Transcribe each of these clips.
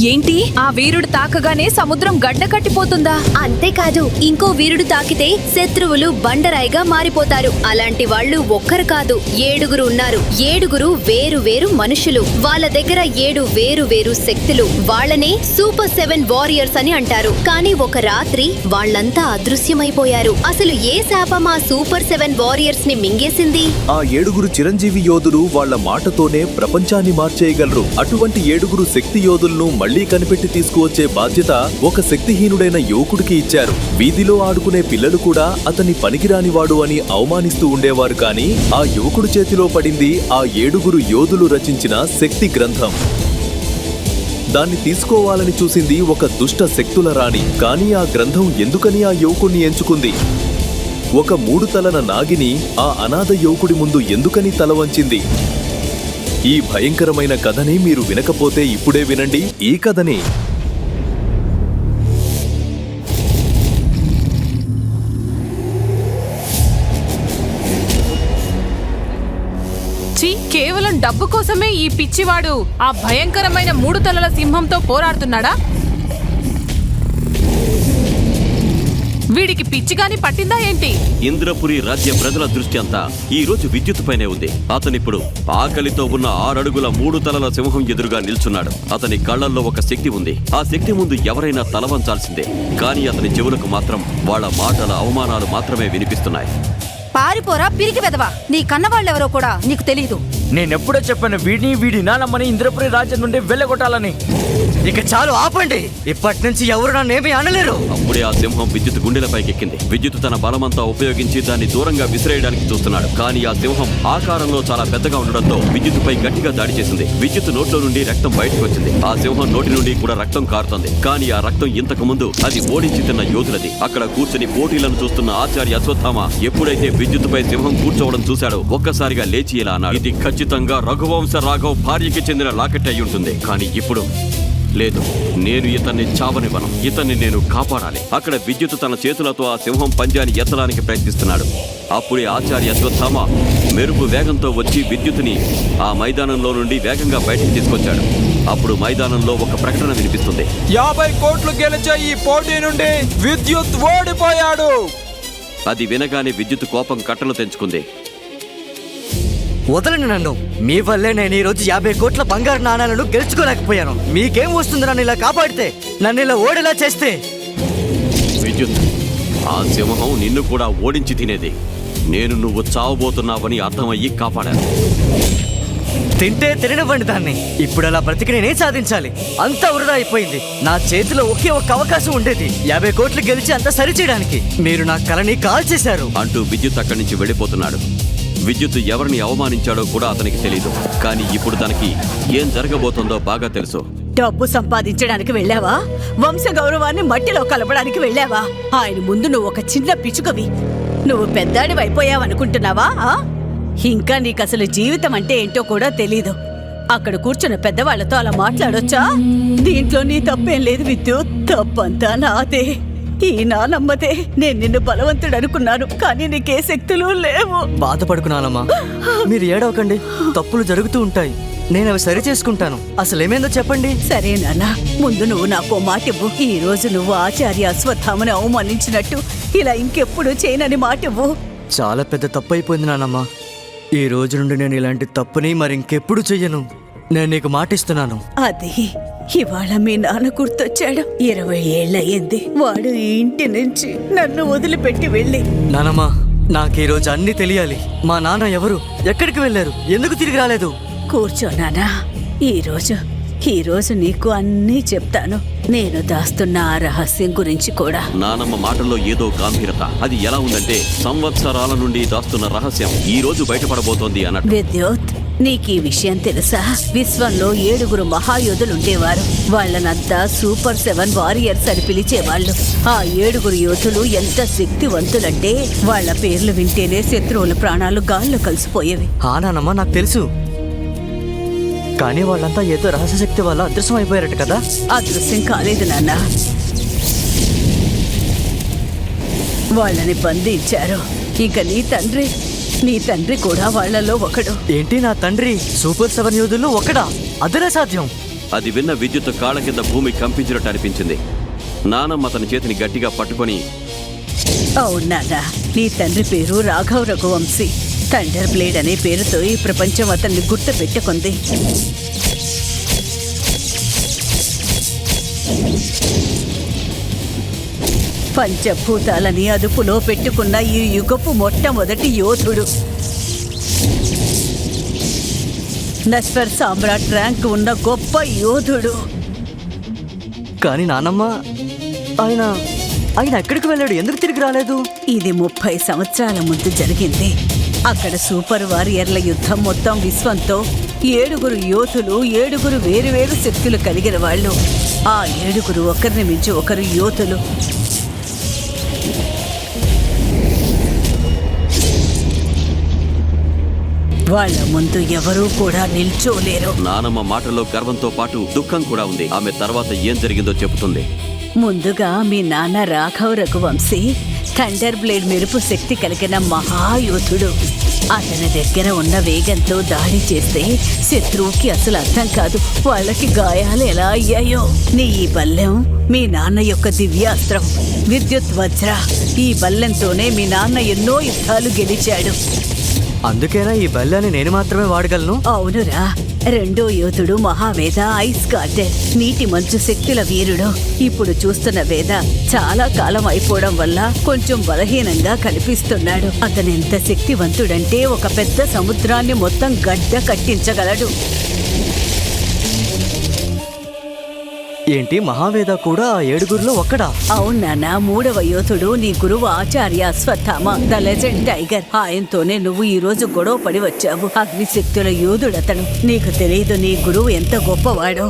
ఏంటి? ఆ వీరుడు తాకగానే సముద్రం గడ్డ కట్టిపోతుందా? అంతేకాదు, ఇంకో వీరుడు తాకితే శత్రువులు బండరాయిగా మారిపోతారు. అలాంటి వాళ్ళు ఒక్కరు కాదు, 7 ఉన్నారు. 7 వేరు వేరు మనుషులు. వాళ్ళ దగ్గర 7 వేరు వేరు శక్తులు. వాళ్ళనే సూపర్ 7 వారియర్స్ అని అంటారు. కానీ ఒక రాత్రి వాళ్ళంతా అదృశ్యమైపోయారు. అసలు ఏ శాపం ఆ సూపర్ 7 వారియర్స్ ని మింగేసింది? ఆ 7 చిరంజీవి యోధులు వాళ్ళ మాటతోనే ప్రపంచాన్ని మార్చేయగలరు. అటువంటి 7 శక్తి యోధులను మళ్లీ కనిపెట్టి తీసుకువచ్చే బాధ్యత ఒక శక్తిహీనుడైన యువకుడికి ఇచ్చారు. వీధిలో ఆడుకునే పిల్లలు కూడా అతన్ని పనికిరానివాడు అని అవమానిస్తూ ఉండేవారు. కానీ ఆ యువకుడి చేతిలో పడింది ఆ 7 యోధులు రచించిన శక్తి గ్రంథం. దాన్ని తీసుకోవాలని చూసింది ఒక దుష్ట శక్తుల రాణి. కానీ ఆ గ్రంథం ఎందుకని ఆ యువకుణ్ణి ఎంచుకుంది? ఒక 3 తలల నాగిని ఆ అనాథ యువకుడి ముందు ఎందుకని తల వంచింది? ఈ భయంకరమైన కథని మీరు వినకపోతే ఇప్పుడే వినండి ఈ కథని. కేవలం డబ్బు కోసమే ఈ పిచ్చివాడు ఆ భయంకరమైన 3 తలల సింహంతో పోరాడుతున్నాడా? వీడికి పిచ్చిగాని పట్టిందా ఏంటి? ఇంద్రపురి రాజ్య ప్రజల దృష్టి అంతా ఈ రోజు విద్యుత్ పైనే ఉంది. అతనిప్పుడు ఆకలితో ఉన్న 6 అడుగుల 3 తలల సింహం ఎదురుగా నిల్చున్నాడు. అతని కళ్లల్లో ఒక శక్తి ఉంది. ఆ శక్తి ముందు ఎవరైనా తలవంచాల్సిందే. కానీ అతని చెవులకు మాత్రం వాళ్ళ మాటల అవమానాలు మాత్రమే వినిపిస్తున్నాయి. పారిపోరా పిరికి వెదవా! నీ కన్నవాళ్ళెవరో కూడా నీకు తెలీదు. నేనెప్పుడో చెప్పాను వీడి నానమ్మని ఇంద్రపురి రాజ్యం నుండి వెళ్ళగొట్టాలని. ఇక చాలు, ఆపండి. ఇప్పటి నుంచి ఎవరు నన్నేమీ అనలేరు. అప్పుడే ఆ సింహం విద్యుత్ గుండెలపైకి ఎక్కింది. విద్యుత్ తన బలమంతా ఉపయోగించి దాన్ని దూరంగా విసిరేయడానికి చూస్తున్నాడు. కానీ ఆ సింహం ఆకారంలో చాలా పెద్దగా ఉండడంతో విద్యుత్ పై గట్టిగా దాడి చేసింది. విద్యుత్ నోట్లో నుండి రక్తం బయటకు వచ్చింది. ఆ సింహం నోటి నుండి కూడా రక్తం కారుతుంది. కానీ ఆ రక్తం ఇంతకు ముందు అది ఓడించి తిన్న యోధులది. అక్కడ కూర్చుని పోటీలను చూస్తున్న ఆచార్య అశ్వత్థామ ఎప్పుడైతే విద్యుత్ పై సింహం కూర్చోవడం చూశాడో ఒక్కసారిగా లేచి ఇలా అన్నాడు, ఇది ఖచ్చితంగా రఘువంశ రాఘవ్ భార్యకి చెందిన లాకెట్ అయి ఉంటుంది. కానీ ఇప్పుడు లేదు, నేను ఇతన్ని చావనివ్వను. ఇతన్ని నేను కాపాడాలి. అక్కడ విద్యుత్ తన చేతులతో ఆ సింహం పంజాని ఎత్తడానికి ప్రయత్నిస్తున్నాడు. అప్పుడే ఆచార్య అశ్వత్థామ మెరుపు వేగంతో వచ్చి విద్యుత్ని ఆ మైదానంలో నుండి వేగంగా బయటికి తీసుకొచ్చాడు. అప్పుడు మైదానంలో ఒక ప్రకటన వినిపిస్తుంది. 50 కోట్లు గెలిచే ఈ పోటీ నుండి విద్యుత్ ఓడిపోయాడు. అది వినగానే విద్యుత్ కోపం కట్టలు తెంచుకుంది. వదలండి నన్ను. మీ వల్లే నేను ఈ రోజు 50 కోట్ల బంగారు నాణాలను గెలుచుకోలేకపోయాను. మీకేం వస్తుంది నన్ను ఇలా కాపాడితే? నన్ను ఇలా ఓడేలా చేస్తే? విద్యుత్, ఆ సింహం నిన్ను కూడా ఓడించి తినేది. నేను నువ్వు చావబోతున్నావని అర్థమయ్యి కాపాడాను. తింటే తిననివ్వండి దాన్ని. ఇప్పుడు అలా బ్రతికి నేనేం సాధించాలి? అంతా వృధా అయిపోయింది. నా చేతిలో ఒకే ఒక్క అవకాశం ఉండేది, 50 కోట్లు గెలిచి అంతా సరిచేయడానికి. మీరు నా కలని కాల్ చేశారు అంటూ విద్యుత్ అక్కడి నుంచి వెళ్ళిపోతున్నాడు. విద్యుత్ ఎవరిని అవమానించాడో కూడా అతనికి తెలీదు. కానీ ఇప్పుడు తనకి ఏం జరగబోతుందో బాగా తెలుసు. డబ్బు సంపాదించడానికి వెళ్ళావా? వంశ గౌరవాన్ని మట్టిలో కలపడానికి వెళ్ళావా? ఆయన ముందు నువ్వు ఒక చిన్న పిచ్చుకవి. నువ్వు పెద్దాడివి అయిపోయావనుకుంటున్నావా? ఇంకా నీకసలు జీవితం అంటే ఏంటో కూడా తెలీదు. అక్కడ కూర్చున్న పెద్దవాళ్లతో అలా మాట్లాడొచ్చా? దీంట్లో నీ తప్పేం లేదు విద్యుత్. తప్పంతా నాదే, ఈ నానమ్మదే. నేను నిన్ను బలవంతుడు అనుకున్నాను, కానీ నీకే శక్తులు లేవు. బాధపడుకున్నానమ్మా. మీరు ఏడవకండి. తప్పులు జరుగుతూ ఉంటాయి. నేను అవి సరి చేసుకుంటాను. అసలు ఏమైందో చెప్పండి. సరే నాన్న, ముందు నువ్వు నాకు మాట ఇవ్వు. ఈ రోజు నువ్వు ఆచార్య అశ్వత్థామని అవమానించినట్టు ఇలా ఇంకెప్పుడు చేయనని మాట ఇవ్వు. చాలా పెద్ద తప్పు అయిపోయింది నానమ్మా. ఈ రోజు నుండి నేను ఇలాంటి తప్పుని మరి ఇంకెప్పుడు చెయ్యను. నేను నీకు మాటిస్తున్నాను. అది ఇవాళ మీ నాన్న గుర్తొచ్చాడు. 20 ఏళ్ళయింది వాడు ఈ ఇంటి నుంచి నన్ను వదిలిపెట్టి వెళ్ళి. నానమ్మా, నాకు ఈ రోజు అన్ని తెలియాలి. మా నాన్న ఎవరు, ఎక్కడికి వెళ్ళారు, ఎందుకు తిరిగి రాలేదు? కూర్చో నాన్నా. ఈ రోజు నీకు అన్నీ చెప్తాను. నేను దాస్తున్న ఆ రహస్యం గురించి కూడా. నానమ్మ మాటల్లో ఏదో గాంభీరత. అది ఎలా ఉందంటే సంవత్సరాల నుండి దాస్తున్న రహస్యం ఈ రోజు బయటపడబోతోంది అన్నట్టు. విద్యుత్, నీకు ఈ విషయం తెలుసా? విశ్వంలో 7 మహాయోధులుండేవారు. వాళ్ళనంతా సూపర్ 7 వారియర్స్ అని పిలిచేవాళ్ళు. ఆ 7 యోధులు ఎంత శక్తివంతులంటే వాళ్ళ పేర్లు వింటేనే శత్రువుల ప్రాణాలు గాల్లో కలిసిపోయేవి. నానమ్మా, నాకు తెలుసు. కానీ వాళ్ళంతా ఏదో రహస్య శక్తి వల్ల అదృశ్యం అయిపోయారట కదా? అదృశ్యం కాలేదు నాన్న, వాళ్ళని బంధించారు. ఇక నీ తండ్రి కూడా వాళ్ళలో ఒకడు. ఏంటి, నా తండ్రి సూపర్ 7 యోధులు ఒకడా? అదెలా సాధ్యం? అది విన్న విద్యుత్ కాళ్ళ కింద భూమి కంపించినట్టు అనిపించింది. నానమ్మ అతని చేతిని గట్టిగా పట్టుకొని, అవునాదా, నీ తండ్రి పేరు రాఘవ్ రఘువంశీ. థండర్ బ్లేడ్ అనే పేరుతో ఈ ప్రపంచం అతన్ని గుర్తు పెట్టుకుంది. పంచభూతాలని అదుపులో పెట్టుకున్న ఈ యుగపు మొట్టమొదటి యోధుడు. నస్ఫర్ సామ్రాట్ ర్యాంక్ ఉన్న గొప్ప యోధుడు. కానీ నానమ్మ, ఆయన ఎక్కడికి వెళ్ళాడు? ఎందుకు తిరిగి రాలేదు? ఇది 30 సంవత్సరాల ముందు జరిగింది. అక్కడ సూపర్ వారియర్ల యుద్ధం మొత్తం విశ్వంతో 7 యోధులు, 7 వేరువేరు శక్తులు కలిగిన వాళ్ళు. ఆ 7 ఒకరిని మించి ఒకరు యోధులు. వాళ్ళ ముందు ఎవరూ కూడా నిల్చోలేరు. నానమ్మ మాటల్లో గర్వంతో పాటు దుఃఖం కూడా ఉంది. ఆమె తర్వాత ఏం జరిగిందో చెబుతుంది. ముందుగా మీ నాన్న రాఘవ్ రఘువంశీ థండర్ బ్లేడ్ మెరుపు శక్తి కలిగిన మహాయోధుడు. అతని దగ్గర ఉన్న వేగంతో దాడి చేస్తే శత్రువుకి అసలు అర్థం కాదు వాళ్ళకి గాయాలు ఎలా అయ్యాయో. ఈ బల్లెం మీ నాన్న యొక్క దివ్యాస్త్రం, విద్యుత్ వజ్ర. ఈ బల్లెంతోనే మీ నాన్న ఎన్నో యుద్ధాలు గెలిచాడు. అందుకేనా ఈ బల్లాన్ని నేను మాత్రమే వాడగలను? అవునురా. 2వ యోధుడు మహావేద ఐస్ గార్డెన్, నీటి మంచు శక్తుల వీరుడు. ఇప్పుడు చూస్తున్న వేద చాలా కాలం అయిపోవడం వల్ల కొంచెం బలహీనంగా కనిపిస్తున్నాడు. అతను ఎంత శక్తివంతుడంటే ఒక పెద్ద సముద్రాన్ని మొత్తం గడ్డ కట్టించగలడు. ఏంటి, మహావేద కూడా ఆ 7లో ఒక్కడా? అవునా. 3వ యోధుడు నీ గురువు ఆచార్య అశ్వత్థామ, ద లెజెండ్ టైగర్. ఆయనతోనే నువ్వు ఈ రోజు గొడవ పడి వచ్చావు. అగ్నిశక్తుల యోధుడతను. నీకు తెలియదు నీ గురువు ఎంత గొప్పవాడో.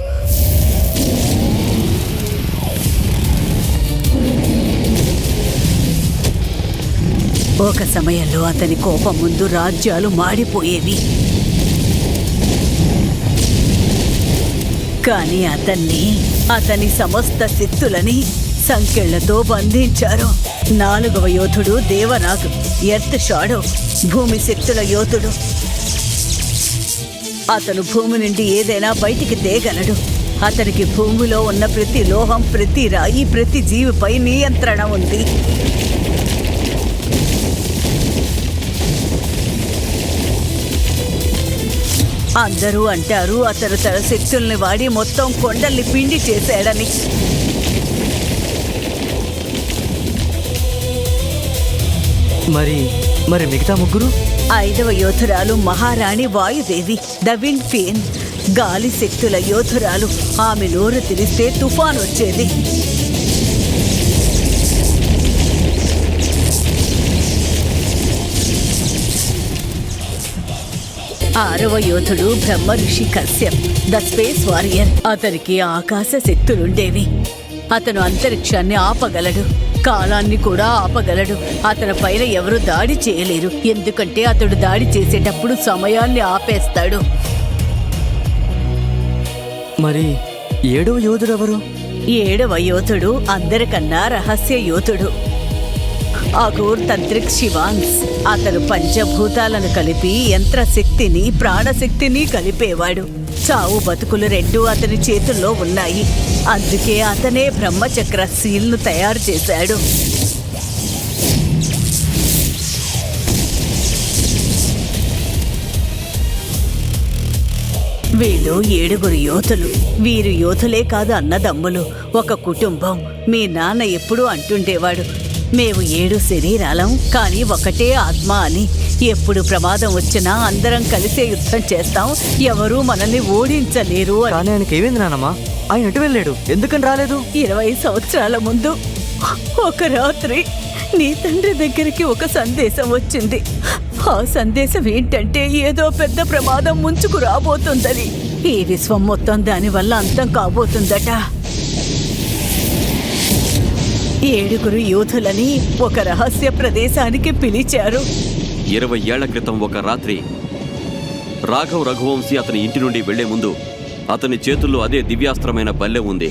ఒక సమయంలో అతని కోపం ముందు రాజ్యాలు మాడిపోయేవి. కానీ అతని సమస్త శక్తులని సంకెళ్లతో బంధించారు. 4వ యోధుడు దేవనాగ్, ఎర్త్ షాడో, భూమి శక్తుల యోధుడు. అతను భూమి నుండి ఏదైనా బయటికి తేగలడు. అతనికి భూమిలో ఉన్న ప్రతి లోహం, ప్రతి రాయి, ప్రతి జీవిపై నియంత్రణ ఉంది. అందరూ అంటారు అతను తన శక్తుల్ని వాడి మొత్తం కొండల్ని పిండి చేశాడని. మరి మిగతా 3? 5వ యోధురాలు మహారాణి వాయుదేవి, ద విండ్ క్వీన్, గాలి శక్తుల యోధురాలు. ఆమె నోరు తెరిస్తే తుఫాన్ వచ్చేది. 6వ యోధుడు బ్రహ్మ ఋషి కశ్యప్, ద స్పేస్ వారియర్. అతనికి ఆకాశ శక్తులుండేవి. అతను అంతరిక్షాన్ని ఆపగలడు, కాలాన్ని కూడా ఆపగలడు. అతని పైన ఎవరు దాడి చేయలేరు, ఎందుకంటే అతడు దాడి చేసేటప్పుడు సమయాన్ని ఆపేస్తాడు. మరి 7వ యోధుడు ఎవరు? 7వ యోధుడు అందరికన్నా రహస్య యోధుడు, అఘోర్ తంత్రిక్ శివాన్స్. అతను పంచభూతాలను కలిపి యంత్రశక్తిని, ప్రాణశక్తిని కలిపేవాడు. చావు బతుకులు 2 అతని చేతుల్లో ఉన్నాయి. అందుకే అతనే బ్రహ్మచక్ర సీల్ను తయారు చేశాడు. వీళ్ళు 7 యోధులు. వీరు యోధులే కాదు, అన్నదమ్ములు, ఒక కుటుంబం. మీ నాన్న ఎప్పుడూ అంటుండేవాడు, మేము 7 శరీరాలం కానీ ఒకటే ఆత్మ అని. ఎప్పుడు ప్రమాదం వచ్చినా అందరం కలిసే యుద్ధం చేస్తాం, ఎవరూ మనల్ని ఓడించలేరు. కానీ ఆయనకి ఏమైంది నానమ్మా? ఆయన ఎటు వెళ్ళాడు? ఎందుకని రాలేదు? 20 సంవత్సరాల ముందు ఒక రాత్రి నీ తండ్రి దగ్గరికి ఒక సందేశం వచ్చింది. ఆ సందేశం ఏంటంటే ఏదో పెద్ద ప్రమాదం ముంచుకు రాబోతుందని. ఈ విశ్వం మొత్తం దానివల్ల అంతం కాబోతుందట. 7 యోధులని ఒక రహస్య ప్రదేశానికి పిలిచారు. 20 ఏళ్ల క్రితం ఒక రాత్రి రాఘవ్ రఘువంశీ అతని ఇంటి నుండి వెళ్లే ముందు అతని చేతుల్లో అదే దివ్యాస్త్రమైన బల్లెం ఉంది.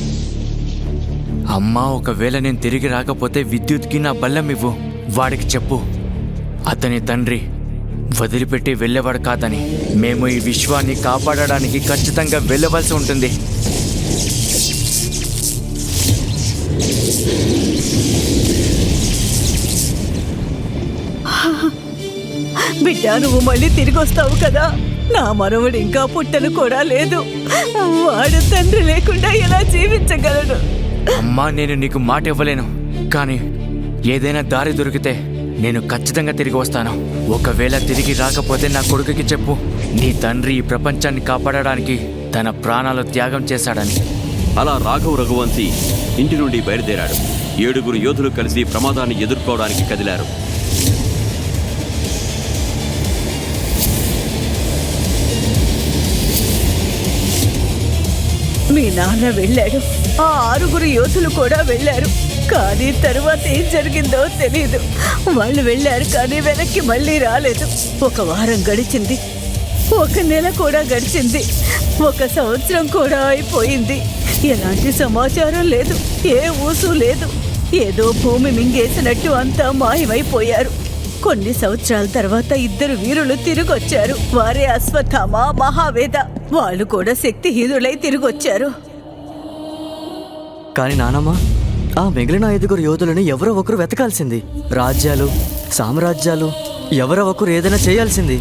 అమ్మా, ఒకవేళ నేను తిరిగి రాకపోతే విద్యుత్కి నా బల్లెం ఇవ్వు. వాడికి చెప్పు అతని తండ్రి వదిలిపెట్టి వెళ్ళేవాడు కాదని. మేము ఈ విశ్వాన్ని కాపాడడానికి ఖచ్చితంగా వెళ్ళవలసి ఉంటుంది. బిడ్డ, నువ్వు మళ్ళీ తిరిగి వస్తావు కదా? నా మనవడు ఇంకా పుట్టను కూడా లేదు. వాడు తండ్రి లేకుండా ఎలా జీవించగలడు? అమ్మా, నేను నీకు మాట ఇవ్వలేను, కానీ ఏదైనా దారి దొరికితే నేను ఖచ్చితంగా తిరిగి వస్తాను. ఒకవేళ తిరిగి రాకపోతే నా కొడుకుకి చెప్పు, నీ తండ్రి ఈ ప్రపంచాన్ని కాపాడడానికి తన ప్రాణాలు త్యాగం చేశాడని. అలా రాఘవ్ రఘువంశీ ఇంటి నుండి బయలుదేరాడు. 7 యోధులు కలిసి ప్రమాదాన్ని ఎదుర్కోవడానికి కదిలారు. మీ నాన్న వెళ్ళాడు, ఆ 6 యోధులు కూడా వెళ్ళారు. కానీ తరువాత ఏం జరిగిందో తెలియదు. వాళ్ళు వెళ్ళారు కానీ వెనక్కి మళ్ళీ రాలేదు. 1 వారం గడిచింది, 1 నెల కూడా గడిచింది, 1 సంవత్సరం కూడా అయిపోయింది. ఎలాంటి సమాచారం లేదు, ఏ ఊసు లేదు. ఏదో భూమి మింగేసినట్టు అంతా మాయమైపోయారు. కొన్ని సంవత్సరాల తర్వాత 2 వీరులు తిరిగొచ్చారు. వారే అశ్వత్థామ, మహావేద. వాళ్ళు కూడా శక్తిహీనులై తిరిగొచ్చారు. కానీ నానమ్మ, ఆ మిగిలిన 5 యోధులను ఎవరో ఒకరు వెతకాల్సింది. రాజ్యాలు, సామ్రాజ్యాలు, ఎవరో ఒకరు ఏదైనా చేయాల్సింది.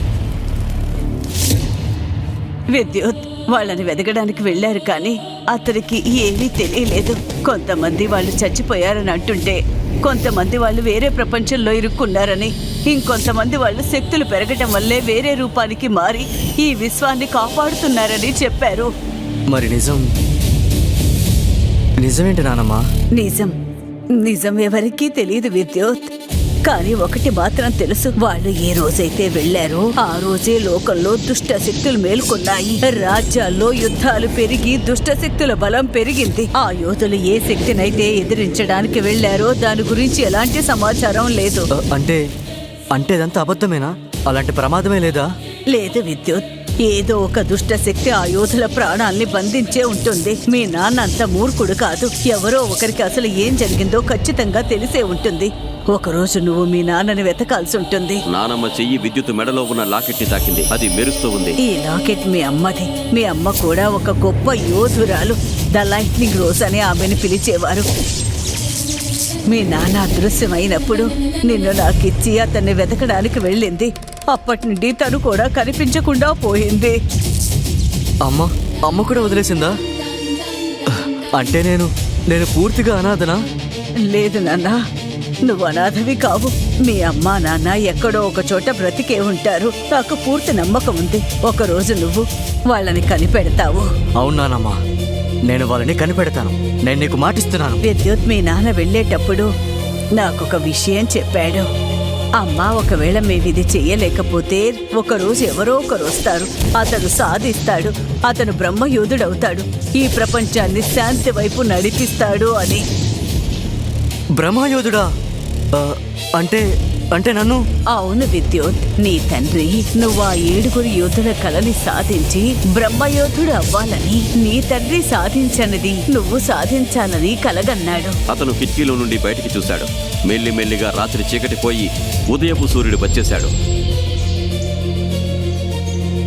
విద్యుత్ వాళ్ళని వెతకడానికి వెళ్ళారు కానీ అతనికి ఏమీ తెలియలేదు. కొంతమంది వాళ్ళు చచ్చిపోయారని అంటుంటే, కొంతమంది వాళ్ళు వేరే ప్రపంచంలో ఇరుక్కున్నారని, ఇంకొంతమంది వాళ్ళు శక్తులు పెరగటం వల్లే వేరే రూపానికి మారి ఈ విశ్వాన్ని కాపాడుతున్నారని చెప్పారు. మరి నిజమేంటి నానమ్మా? నిజం ఎవరికీ తెలియదు విద్యుత్. కానీ ఒకటి మాత్రం తెలుసు, వాళ్ళు ఏ రోజైతే వెళ్లారో ఆ రోజే లోకంలో దుష్ట శక్తులు మేల్కొన్నాయి. రాజ్యాల్లో యుద్ధాలు పెరిగి దుష్ట శక్తుల బలం పెరిగింది. ఆ యోధులు ఏ శక్తినైతే ఎదిరించడానికి వెళ్లారో దాని గురించి ఎలాంటి సమాచారం లేదు. అంటే ఇదంతా అబద్ధమేనా? అలాంటి ప్రమాదమే లేదా? లేదు విద్యుత్, ఏదో ఒక దుష్ట శక్తి ఆ యోధుల ప్రాణాల్ని బంధించే ఉంటుంది. మీ నాన్న అంత మూర్ఖుడు కాదు. ఎవరో ఒకరికి అసలు ఏం జరిగిందో ఖచ్చితంగా తెలిసే ఉంటుంది. ఒకరోజు నువ్వు మీ నాన్నని వెతకాల్సి ఉంటుంది. నానమ్మ చెయ్యి విద్యుత్ మెడలో ఉన్న లాకెట్ ని తాకింది. అది మెరుస్తూ ఉంది. ఈ లాకెట్ మీ అమ్మది. మీ అమ్మ కూడా ఒక గొప్ప యోధురాలు. ద లైట్నింగ్ రోజ్ అని ఆమెను పిలిచేవారు. మీ నాన్న అదృశ్యమైనప్పుడు నిన్ను నాకిచ్చి అతన్ని వెతకడానికి వెళ్ళింది. అప్పటి నుండి తను కూడా కనిపించకుండా పోయింది. అమ్మ కూడా వదిలేసిందా? అంటే నేను పూర్తిగా అనాథనా? లేదు నాన్న, నువ్వు అనాథవి కావు. మీ అమ్మ నాన్న ఎక్కడో ఒక చోట బ్రతికే ఉంటారు. నాకు పూర్తి నమ్మకం ఉంది. ఒకరోజు నువ్వు వాళ్ళని కనిపెడతావు. అవునానమ్మా, నేను వాళ్ళని కనిపెడతాను. నేను నీకు మాటిస్తున్నాను. విద్యుత్ మీ నాన్న వెళ్ళేటప్పుడు నాకొక విషయం చెప్పాడు. అమ్మా, ఒకవేళ మేము ఇది చెయ్యలేకపోతే ఒకరోజు ఎవరో ఒకరు వస్తారు. అతడు సాధిస్తాడు. అతను బ్రహ్మయోధుడవుతాడు. ఈ ప్రపంచాన్ని శాంతి వైపు నడిపిస్తాడు అని. బ్రహ్మయోధుడా? అంటే నన్ను? అవును విద్యుత్, నీ తండ్రి నువ్వు ఆ 7 యోధుల కలని సాధించి బ్రహ్మయోధుడు అవ్వాలని, నీ తండ్రి సాధించనిది నువ్వు సాధించాలని కలగన్నాడు. అతను కిటికీలో నుండి బయటికి చూశాడు. మెల్లిమెల్లిగా రాత్రి చీకటి పోయి ఉదయపు సూర్యుడు వచ్చేశాడు.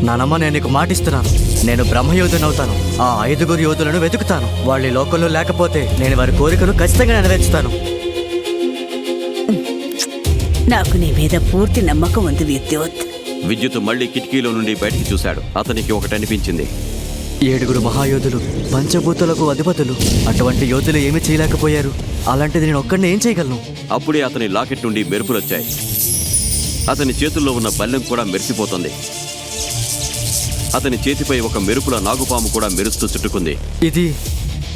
నానమ్మ, నేను నీకు మాటిస్తున్నాను. నేను బ్రహ్మయోధునవుతాను. ఆ 5 యోధులను వెతుకుతాను. వాళ్ళు ఈ లోకంలో లేకపోతే నేను వారి కోరికను ఖచ్చితంగా నెరవేర్చుతాను. నాకు నీ మీద పూర్తి నమ్మకం ఉంది విద్యుత్. విద్యుత్ మళ్ళీ కిటికీలో నుండి బయటికి చూశాడు. అతనికి ఒకటి అనిపించింది. 7 మహాయోధులు, పంచభూతులకు అధిపతులు. అటువంటి యోధులు ఏమీ చేయలేకపోయారు. అలాంటిది నేను ఒక్కడిని ఏం చేయగలను? అప్పుడే అతని లాకెట్ నుండి మెరుపులొచ్చాయి. అతని చేతుల్లో ఉన్న బల్లెం కూడా మెరిసిపోతుంది. అతని చేతిపై ఒక మెరుపుల నాగుపాము కూడా మెరుస్తూ చుట్టుకుంది.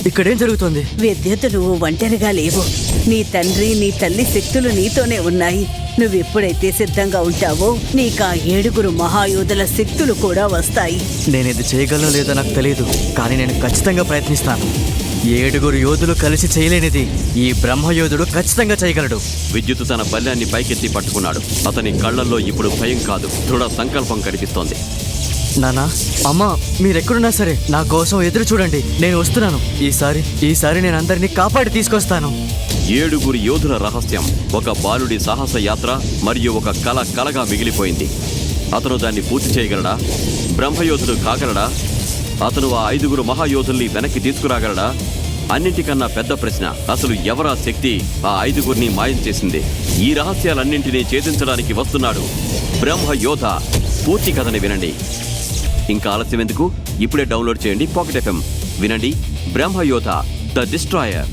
ఇక్కడేం జరుగుతుంది? విద్యుత్, నువ్వు ఒంటరిగా లేవు. నీ తండ్రి, నీ తల్లి శక్తులు నీతోనే ఉన్నాయి. నువ్వెప్పుడైతే సిద్ధంగా ఉంటావో నీకు ఆ 7 మహాయోధుల శక్తులు కూడా వస్తాయి. నేను ఇది చేయగలనో లేదో నాకు తెలియదు, కానీ నేను ఖచ్చితంగా ప్రయత్నిస్తాను. 7 యోధులు కలిసి చేయలేనిది ఈ బ్రహ్మయోధుడు ఖచ్చితంగా చేయగలడు. విద్యుత్ తన బల్యాన్ని పైకెత్తి పట్టుకున్నాడు. అతని కళ్లల్లో ఇప్పుడు భయం కాదు, దృఢ సంకల్పం కనిపిస్తోంది. నానా, అమ్మా, మీరెక్కడున్నా సరే నా కోసం ఎదురు చూడండి. నేను వస్తున్నాను. ఈసారి నేను అందరినీ కాపాడి తీసుకొస్తాను. 7 యోధుల రహస్యం ఒక బాలుడి సాహస యాత్ర మరియు ఒక కలగా మిగిలిపోయింది. అతను దాన్ని పూర్తి చేయగలడా? బ్రహ్మయోధుడు కాగలడా? అతను ఆ 5 మహాయోధుల్ని వెనక్కి తీసుకురాగలడా? అన్నింటికన్నా పెద్ద ప్రశ్న, అసలు ఎవరా శక్తి ఆ 5 మాయం చేసింది? ఈ రహస్యాలన్నింటినీ ఛేదించడానికి వస్తున్నాడు బ్రహ్మయోధ. పూర్తి కథని వినండి. ఇంకా ఆలస్యం ఎందుకు? ఇప్పుడే డౌన్లోడ్ చేయండి పాకెట్ FM. వినండి బ్రహ్మయోధ ద డిస్ట్రాయర్.